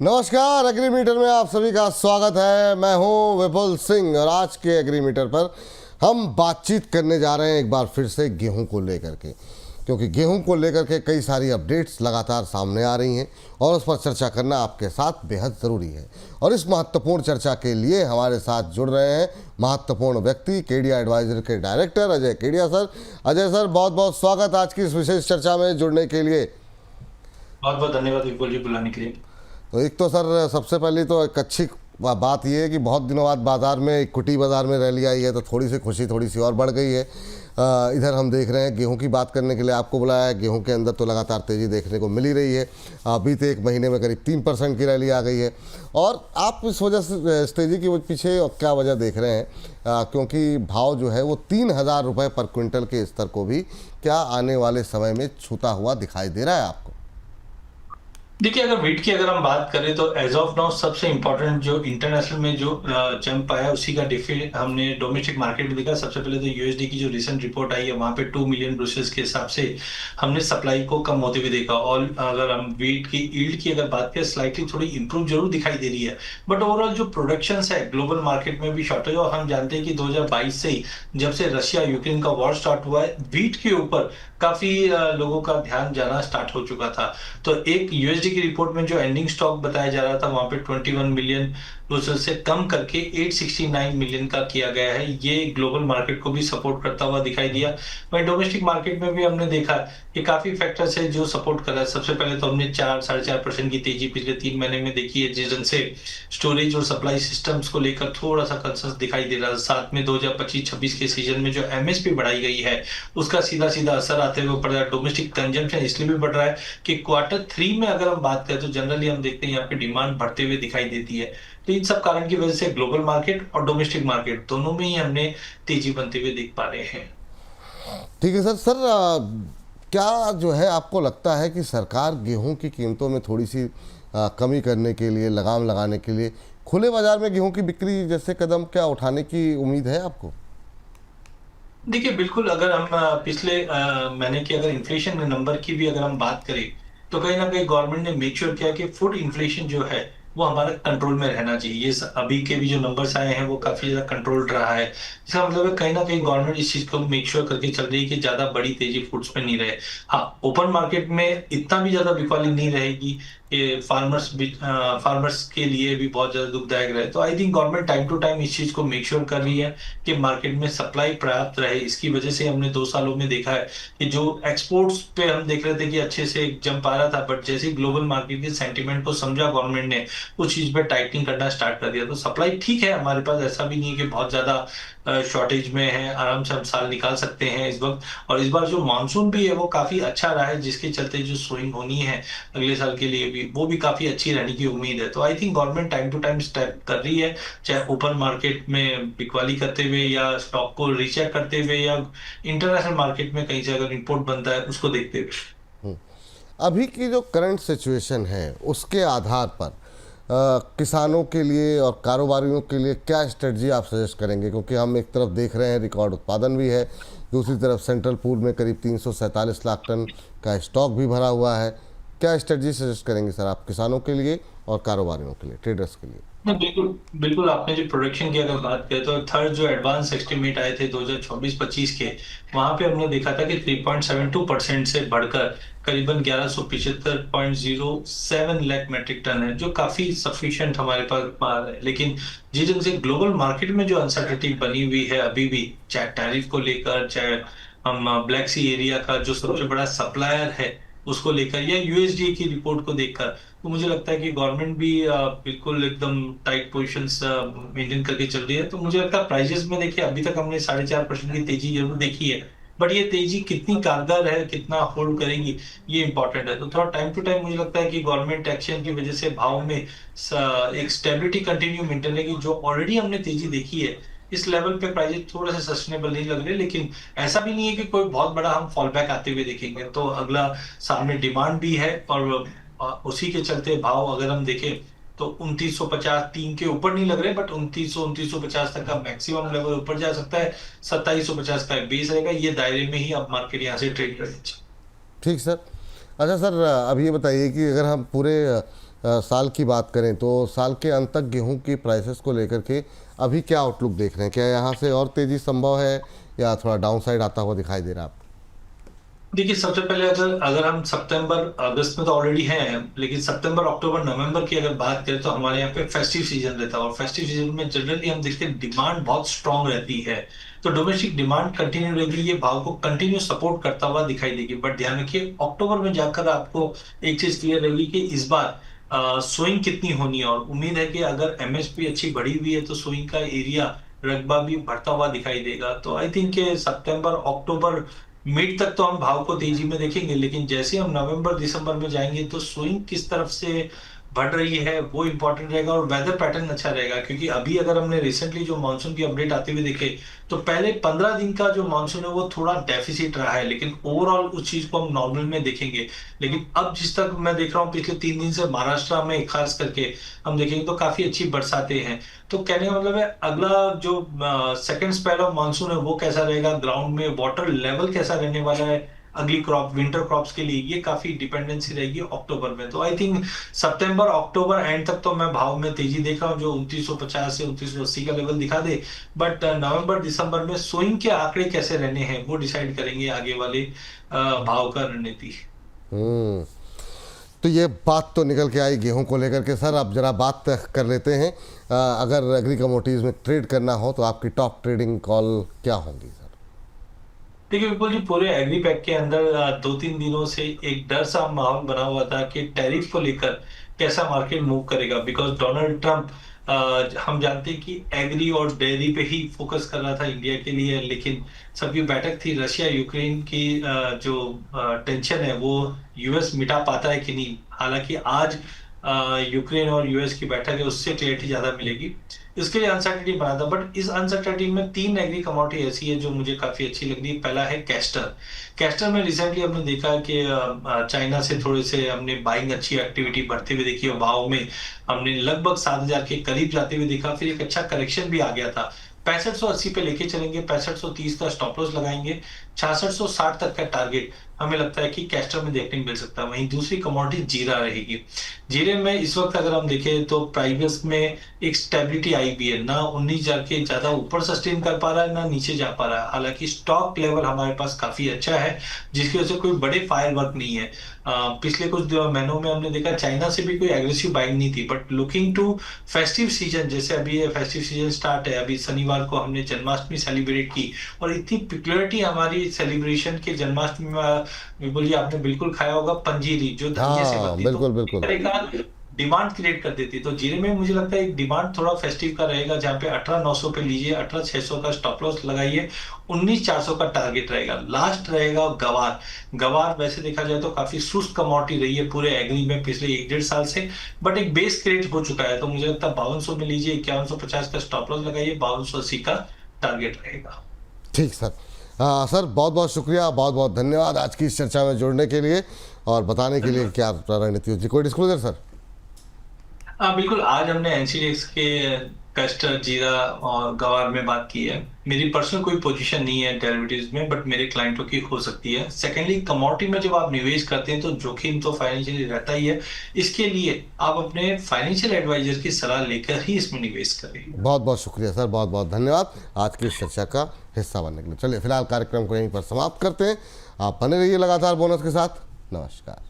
नमस्कार, एग्रीमीटर में आप सभी का स्वागत है। मैं हूं विपुल सिंह और आज के एग्रीमीटर पर हम बातचीत करने जा रहे हैं एक बार फिर से गेहूं को लेकर के, क्योंकि गेहूं को लेकर के कई सारी अपडेट्स लगातार सामने आ रही हैं और उस पर चर्चा करना आपके साथ बेहद ज़रूरी है। और इस महत्वपूर्ण चर्चा के लिए हमारे साथ जुड़ रहे हैं महत्वपूर्ण व्यक्ति, केडिया एडवाइजर के director Ajay Kedia sir. Ajay sir, बहुत बहुत स्वागत आज की इस विशेष चर्चा में जुड़ने के लिए। बहुत बहुत धन्यवाद विपुल जी बुलाने के लिए। तो एक तो सर सबसे पहले तो एक अच्छी बात यह है कि बहुत दिनों बाद बाज़ार में इक्विटी बाज़ार में रैली आई है, तो थोड़ी सी खुशी थोड़ी सी और बढ़ गई है। इधर हम देख रहे हैं गेहूं की बात करने के लिए आपको बुलाया है। गेहूं के अंदर तो लगातार तेज़ी देखने को मिल ही रही है। बीते एक महीने में करीब 3% की रैली आ गई है। और आप इस वजह से इस तेज़ी के पीछे क्या वजह देख रहे हैं, क्योंकि भाव जो है वो 3,000 रुपये पर क्विंटल के स्तर को भी क्या आने वाले समय में छूता हुआ दिखाई दे रहा है आपको? देखिए, अगर वेट की अगर हम बात करें तो एज ऑफ नाउ सबसे इंपॉर्टेंट जो इंटरनेशनल में जो जंप आया उसी का डिफरेंट हमने डोमेस्टिक मार्केट में देखा। सबसे पहले तो यूएसडी की जो रिसेंट रिपोर्ट आई है वहां पे 2 मिलियन ब्रुसेस के हिसाब से हमने सप्लाई को कम होते हुए देखा। और अगर हम वेट की ईल्ड की अगर बात करें स्लाइटली थोड़ी इंप्रूव जरूर दिखाई दे रही है, बट ओवरऑल जो प्रोडक्शन है ग्लोबल मार्केट में भी शॉर्टेज। और हम जानते हैं कि 2022 से ही जब से रशिया यूक्रेन का वॉर स्टार्ट हुआ है, वीट के ऊपर काफी लोगों का ध्यान जाना स्टार्ट हो चुका था। तो एक यूएसडी की रिपोर्ट में जो एंडिंग स्टॉक बताया जा रहा था वहां पे 21 मिलियन ब्रुसेस से कम करके 869 मिलियन का किया गया है। ये ग्लोबल मार्केट को भी सपोर्ट करता हुआ दिखाई दिया। वहीं डोमेस्टिक मार्केट में भी हमने देखा कि काफी फैक्टर्स है जो सपोर्ट कर रहा है। सबसे पहले तो हमने 4-4.5% की तेजी पिछले 3 महीने में देखी है, जिस से स्टोरेज और सप्लाई सिस्टम्स को लेकर थोड़ा सा कंसर्न दिखाई दे रहा है। साथ में 2025-26 के सीजन में जो एमएसपी बढ़ाई गई है उसका सीधा सीधा असर आते हुए पड़ रहा है। डोमेस्टिक कंजम्पशन इसलिए भी बढ़ रहा है कि Q3 में अगर हम बात करें तो जनरली हम देखते हैं यहाँ पे डिमांड बढ़ते हुए दिखाई देती है। तो इन सब कारण की वजह से ग्लोबल मार्केट और डोमेस्टिक मार्केट दोनों में ही हमने तेजी बनते हुए देख पा रहे हैं। ठीक है सर। क्या जो है आपको लगता है कि सरकार गेहूं की कीमतों में थोड़ी सी कमी करने के लिए, लगाम लगाने के लिए खुले बाजार में गेहूं की बिक्री जैसे कदम क्या उठाने की उम्मीद है आपको? देखिए, बिल्कुल अगर हम पिछले महीने की अगर इन्फ्लेशन नंबर की भी अगर हम बात करें तो कहीं ना कहीं गवर्नमेंट ने मेक श्योर किया कि फूड इन्फ्लेशन जो है वो हमारा कंट्रोल में रहना चाहिए। ये अभी के भी जो नंबर्स आए हैं वो काफी ज्यादा कंट्रोल रहा है। इसका मतलब है कहीं ना कहीं गवर्नमेंट इस चीज को मेक श्योर करके चल रही है कि ज्यादा बड़ी तेजी फूड्स में नहीं रहे। हाँ, ओपन मार्केट में इतना भी ज्यादा बिकवाली नहीं रहेगी कि फार्मर्स के लिए भी बहुत ज्यादा दुखदायक रहे। तो I think government time to time इस चीज को मेक श्योर कर रही है कि मार्केट में सप्लाई पर्याप्त रहे। इसकी वजह से हमने 2 सालों में देखा है कि जो एक्सपोर्ट्स पे हम देख रहे थे कि अच्छे से जंप आ रहा था, बट जैसे ही ग्लोबल मार्केट के सेंटीमेंट को समझा गवर्नमेंट ने उस चीज पे टाइटनिंग करना स्टार्ट कर दिया। तो सप्लाई ठीक है हमारे पास, ऐसा भी नहीं है कि बहुत ज्यादा शॉर्टेज में है, आराम से हम साल निकाल सकते हैं इस वक्त। और इस बार जो मानसून भी है वो काफी अच्छा रहा है, जिसके चलते जो सोइंग होनी है अगले साल के लिए भी वो भी काफी अच्छी रहने की उम्मीद है। तो I think government time to time step कर रही है, चाहे ओपन मार्केट में बिकवाली करते हुए या स्टॉक को रीचेक करते हुए या इंटरनेशनल मार्केट में कहीं से अगर इंपोर्ट बनता है उसको देखते हुए। अभी की जो करंट सिचुएशन है उसके आधार पर किसानों के लिए और कारोबारियों के लिए क्या स्ट्रेटजी आप सजेस्ट करेंगे? क्योंकि हम एक तरफ देख रहे हैं रिकॉर्ड उत्पादन भी है, दूसरी तरफ सेंट्रल पूल में करीब 347 लाख टन का स्टॉक भी भरा हुआ है। क्या स्ट्रेटजी सजेस्ट करेंगे सर आप किसानों के लिए और कारोबारियों के लिए, ट्रेडर्स के लिए? नहीं, बिल्कुल बिल्कुल आपने जो प्रोडक्शन की अगर बात करें तो थर्ड जो एडवांस एस्टिमेट आए थे 2024-25 के, वहां पे हमने देखा था कि 3.72% से बढ़कर करीबन 1175.07 लाख मेट्रिक टन है, जो काफी सफिशिएंट हमारे पास माल है। लेकिन जिस ढंग से ग्लोबल मार्केट में जो अनसर्टेनिटी बनी हुई है अभी भी, चाहे टैरिफ को लेकर, चाहे हम ब्लैक सी एरिया का जो सबसे बड़ा सप्लायर है उसको लेकर, या यूएसडी की रिपोर्ट को देखकर, तो मुझे लगता है कि गवर्नमेंट भी बिल्कुल एकदम टाइट पोजीशंस मेंटेन करके चल रही है। तो मुझे लगता है प्राइजेस में देखिए अभी तक हमने 4.5% की तेजी जरूर देखी है, बट ये तेजी कितनी कारगर है, कितना होल्ड करेंगी, ये इंपॉर्टेंट है। तो थोड़ा टाइम टू टाइम मुझे लगता है कि गवर्नमेंट एक्शन की वजह से भाव में एक स्टेबिलिटी कंटिन्यू मेंटेन रहेगी। जो ऑलरेडी हमने तेजी देखी है इस लेवल पे प्राइजेस थोड़ा सा सस्टेनेबल नहीं लग रहे, लेकिन ऐसा भी नहीं है कि कोई बहुत बड़ा हम फॉल बैक आते हुए देखेंगे। तो अगला सामने डिमांड भी है और उसी के चलते भाव अगर हम देखें तो 2950 3 के ऊपर नहीं लग रहे, बट 2950 तक का मैक्सिमम लेवल ऊपर जा सकता है। 2750 का बेस रहेगा, ये दायरे में ही अब मार्केट यहाँ से ट्रेड करेंगे। ठीक सर। अच्छा सर, अब ये बताइए कि अगर हम पूरे साल की बात करें तो साल के अंत तक गेहूं की प्राइसेस को लेकर के अभी क्या आउटलुक देख रहे हैं? क्या यहाँ से और तेज़ी संभव है या थोड़ा डाउन साइड आता हुआ दिखाई दे रहा है आपको? देखिए, सबसे पहले अगर अगर हम सितंबर अगस्त में तो ऑलरेडी हैं, लेकिन सितंबर अक्टूबर नवंबर की अगर बात करें तो हमारे यहाँ पे फेस्टिव सीजन रहता है, और फेस्टिव सीजन में जनरली हम देखते हैं डिमांड बहुत स्ट्रांग रहती है। तो डोमेस्टिक डिमांड कंटिन्यू रहेगी, ये भाव को कंटिन्यू सपोर्ट करता हुआ दिखाई देगी। बट ध्यान रखिए, अक्टूबर में जाकर आपको एक चीज क्लियर रहेगी कि इस बार स्विंग कितनी होनी है, और उम्मीद है कि अगर एमएसपी अच्छी बढ़ी हुई है तो स्विंग का एरिया रकबा भी बढ़ता हुआ दिखाई देगा। तो I think September October mid तक तो हम भाव को तेजी में देखेंगे, लेकिन जैसे हम नवंबर दिसंबर में जाएंगे तो स्विंग किस तरफ से बढ़ रही है वो इंपॉर्टेंट रहेगा, और वेदर पैटर्न अच्छा रहेगा। क्योंकि अभी अगर हमने रिसेंटली जो मानसून की अपडेट आते हुए देखे तो पहले 15 दिन का जो मानसून है वो थोड़ा डेफिसिट रहा है, लेकिन ओवरऑल उस चीज को हम नॉर्मल में देखेंगे। लेकिन अब जिस तक मैं देख रहा हूँ पिछले 3 दिन से महाराष्ट्र में खास करके हम देखेंगे तो काफी अच्छी बरसातें हैं। तो कहने का मतलब है अगला जो सेकंड स्पेल ऑफ मानसून है वो कैसा रहेगा, ग्राउंड में वाटर लेवल कैसा रहने वाला है अगली क्रॉप विंटर क्रॉप्स के लिए, ये काफी डिपेंडेंसी रहेगी अक्टूबर में। तो I think September October and तक तो मैं भाव में तेजी देख रहा हूँ, जो 2950 से 2980 का लेवल दिखा दे। बट नवंबर दिसंबर में स्विंग के आंकड़े कैसे रहने हैं वो डिसाइड करेंगे आगे वाले भाव का रणनीति। हम्म। तो ये बात तो निकल के आई गेहूं को लेकर के। सर अब जरा बात कर लेते हैं, अगर एग्री कमोडिटीज़ में ट्रेड करना हो तो आपकी टॉप ट्रेडिंग कॉल क्या होंगी सर? देखिए विपुल जी, पूरे एग्री पैक के अंदर 2-3 दिनों से एक डर सा माहौल बना हुआ था कि टैरिफ को लेकर कैसा मार्केट मूव करेगा। बिकॉज डोनाल्ड ट्रंप, हम जानते हैं कि एग्री और डेयरी पे ही फोकस कर रहा था इंडिया के लिए, लेकिन सबकी बैठक थी रशिया यूक्रेन की, जो टेंशन है वो यूएस मिटा पाता है कि नहीं। हालांकि आज यूक्रेन और यूएस की बैठक है, उससे क्लियरिटी ज्यादा मिलेगी। इसके लिए अनसर्टेनिटी बना था, बट इस अनसर्टेनिटी में 3 एग्री कमोडिटी ऐसी है जो मुझे काफी अच्छी लग रही है। पहला है कैस्टर। कैस्टर में रिसेंटली हमने देखा कि चाइना से थोड़े से हमने बाइंग अच्छी एक्टिविटी बढ़ते हुए देखी, और भाव में हमने लगभग 7000 के करीब जाते हुए देखा। फिर एक अच्छा करेक्शन भी आ गया था, 6580 पे लेके चलेंगे, 6530 का स्टॉप लॉस लगाएंगे, 6660 तक का टारगेट हमें लगता है कि कैस्टर में देखने को मिल सकता है। वहीं दूसरी कमोडिटी जीरा रहेगी। जीरे में इस वक्त अगर हम देखें तो प्राइस में एक स्टेबिलिटी आई भी है, ना 19,000 के ज्यादा ऊपर सस्टेन कर पा रहा है, ना नीचे जा पा रहा है। हालांकि स्टॉक लेवल हमारे पास काफी अच्छा है, जिसकी वजह से कोई बड़े फायर वर्क नहीं है। पिछले कुछ महीनों में हमने देखा चाइना से भी कोई एग्रेसिव बाइंग नहीं थी, but looking to festive season, जैसे अभी ये फेस्टिव सीजन स्टार्ट है, अभी शनिवार को हमने जन्माष्टमी सेलिब्रेट की, और इतनी पिक्युलरिटी हमारी सेलिब्रेशन के जन्माष्टमी में विपुल जी, आपने बिल्कुल खाया होगा पंजीरी, जो धनिया से हाँ बनती है, बिल्कुल तो बिल्कुल। एक तरह का डिमांड क्रिएट कर देती है। तो जीरे में मुझे लगता है एक डिमांड थोड़ा फेस्टिव का रहेगा, जहां पे 18,900 पे लीजिए, 18,600 का स्टॉप लॉस लगाइए, 19,400 का टारगेट रहेगा। लास्ट रहेगा गवार। गवार वैसे देखा जाए तो काफी सुस्त कमोडिटी रही है पूरे एग्री में पिछले 1-1.5 साल से, बट एक बेस क्रिएट हो चुका है। तो मुझे लगता है 5200 में लीजिए, 5150 का स्टॉप लॉस लगाइए, 5280 का टारगेट रहेगा। ठीक सर। सर बहुत बहुत शुक्रिया, बहुत बहुत धन्यवाद आज की इस चर्चा में जुड़ने के लिए और बताने के लिए क्या रणनीति होती है। कोई डिस्क्लोजर सर? हाँ बिल्कुल, आज हमने एनसीडीएक्स के कैस्टर, जीरा और गवार में बात की है। मेरी पर्सनल कोई पोजीशन नहीं है डेरिवेटिव्स में, बट मेरे क्लाइंटों की हो सकती है। सेकेंडली, कमोडिटी में जब आप निवेश करते हैं तो जोखिम तो फाइनेंशियली रहता ही है। इसके लिए आप अपने फाइनेंशियल एडवाइजर की सलाह लेकर ही इसमें निवेश करें। बहुत बहुत शुक्रिया सर, बहुत बहुत धन्यवाद आज की इस चर्चा का हिस्सा बनने के लिए। चलिए फिलहाल कार्यक्रम को यहीं पर समाप्त करते हैं। आप बने रहिए लगातार बोनस के साथ। नमस्कार।